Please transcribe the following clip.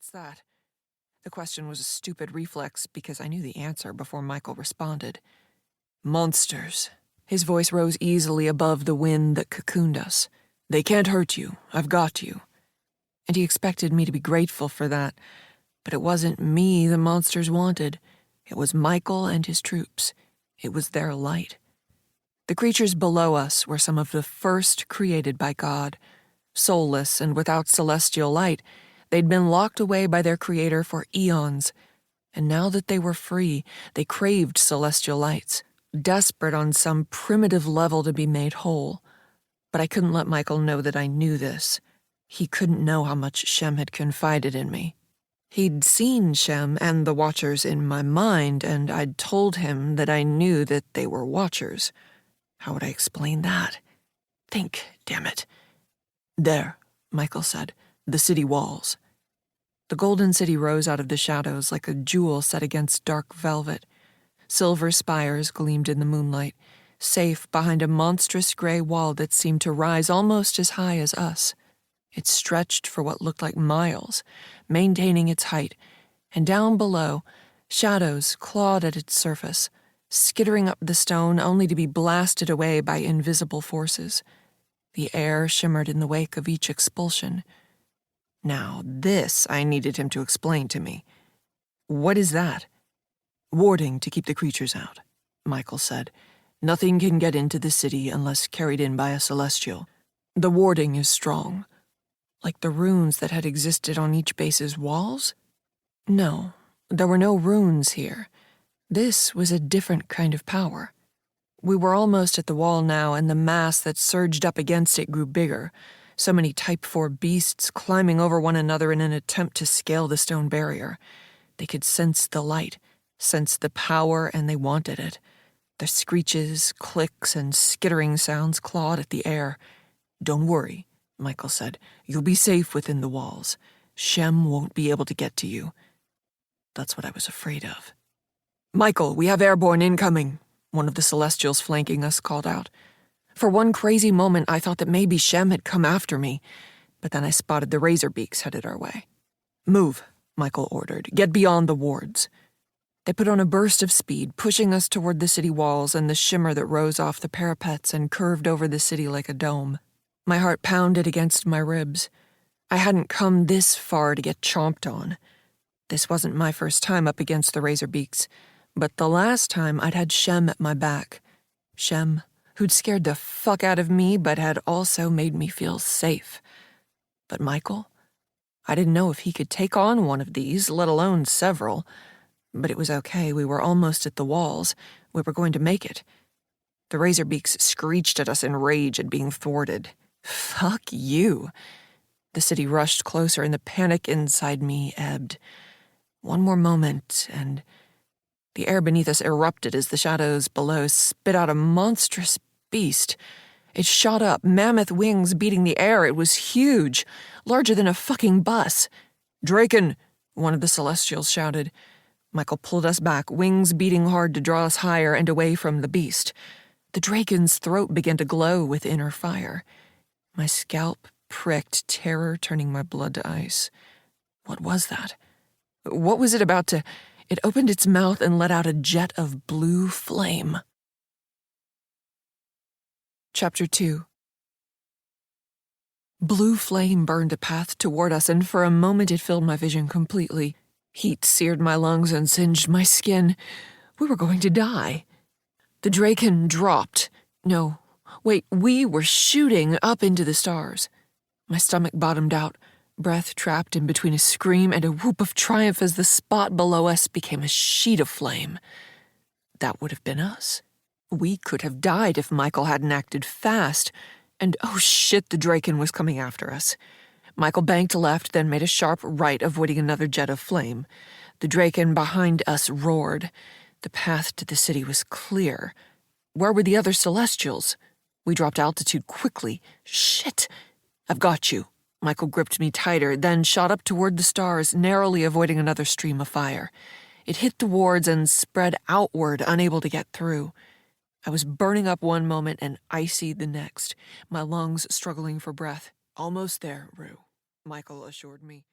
What's that? The question was a stupid reflex because I knew the answer before Michael responded. Monsters. His voice rose easily above the wind that cocooned us. They can't hurt you. I've got you. And he expected me to be grateful for that, but it wasn't me the monsters wanted. It was Michael and his troops. It was their light. The creatures below us were some of the first created by God. Soulless and without celestial light, they'd been locked away by their creator for eons, and now that they were free, they craved celestial lights, desperate on some primitive level to be made whole. But I couldn't let Michael know that I knew this. He couldn't know how much Shem had confided in me. He'd seen Shem and the Watchers in my mind, and I'd told him that I knew that they were Watchers. How would I explain that? Think, damn it. There, Michael said, the city walls. The golden city rose out of the shadows like a jewel set against dark velvet. Silver spires gleamed in the moonlight, safe behind a monstrous gray wall that seemed to rise almost as high as us. It stretched for what looked like miles, maintaining its height, and down below, shadows clawed at its surface, skittering up the stone only to be blasted away by invisible forces. The air shimmered in the wake of each expulsion. Now, this I needed him to explain to me. What is that? Warding to keep the creatures out, Michael said. Nothing can get into the city unless carried in by a celestial. The warding is strong. Like the runes that had existed on each base's walls? No, there were no runes here. This was a different kind of power. We were almost at the wall now, and the mass that surged up against it grew bigger. So many Type 4 beasts climbing over one another in an attempt to scale the stone barrier. They could sense the light, sense the power, and they wanted it. Their screeches, clicks, and skittering sounds clawed at the air. Don't worry, Michael said. You'll be safe within the walls. Shem won't be able to get to you. That's what I was afraid of. Michael, we have airborne incoming, one of the Celestials flanking us called out. For one crazy moment, I thought that maybe Shem had come after me, but then I spotted the Razorbeaks headed our way. Move, Michael ordered. Get beyond the wards. They put on a burst of speed, pushing us toward the city walls and the shimmer that rose off the parapets and curved over the city like a dome. My heart pounded against my ribs. I hadn't come this far to get chomped on. This wasn't my first time up against the Razorbeaks, but the last time I'd had Shem at my back. Shem, who'd scared the fuck out of me but had also made me feel safe. But Michael? I didn't know if he could take on one of these, let alone several. But it was okay, we were almost at the walls. We were going to make it. The Razorbeaks screeched at us in rage at being thwarted. Fuck you. The city rushed closer and the panic inside me ebbed. One more moment, and the air beneath us erupted as the shadows below spit out a monstrous beast. It shot up, mammoth wings beating the air. It was huge, larger than a fucking bus. Draken, one of the Celestials shouted. Michael pulled us back, wings beating hard to draw us higher and away from the beast. The Draken's throat began to glow with inner fire. My scalp pricked, terror turning my blood to ice. What was that? What was it about to... It opened its mouth and let out a jet of blue flame. Chapter 2. Blue flame burned a path toward us, and for a moment it filled my vision completely. Heat seared my lungs and singed my skin. We were going to die. The Draken dropped. No, wait, we were shooting up into the stars. My stomach bottomed out, breath trapped in between a scream and a whoop of triumph as the spot below us became a sheet of flame. That would have been us. We could have died if Michael hadn't acted fast. And oh shit, the Draken was coming after us. Michael banked left, then made a sharp right, avoiding another jet of flame. The Draken behind us roared. The path to the city was clear. Where were the other Celestials? We dropped altitude quickly. Shit! I've got you. Michael gripped me tighter, then shot up toward the stars, narrowly avoiding another stream of fire. It hit the wards and spread outward, unable to get through. I was burning up one moment and icy the next, my lungs struggling for breath. Almost there, Rue, Michael assured me.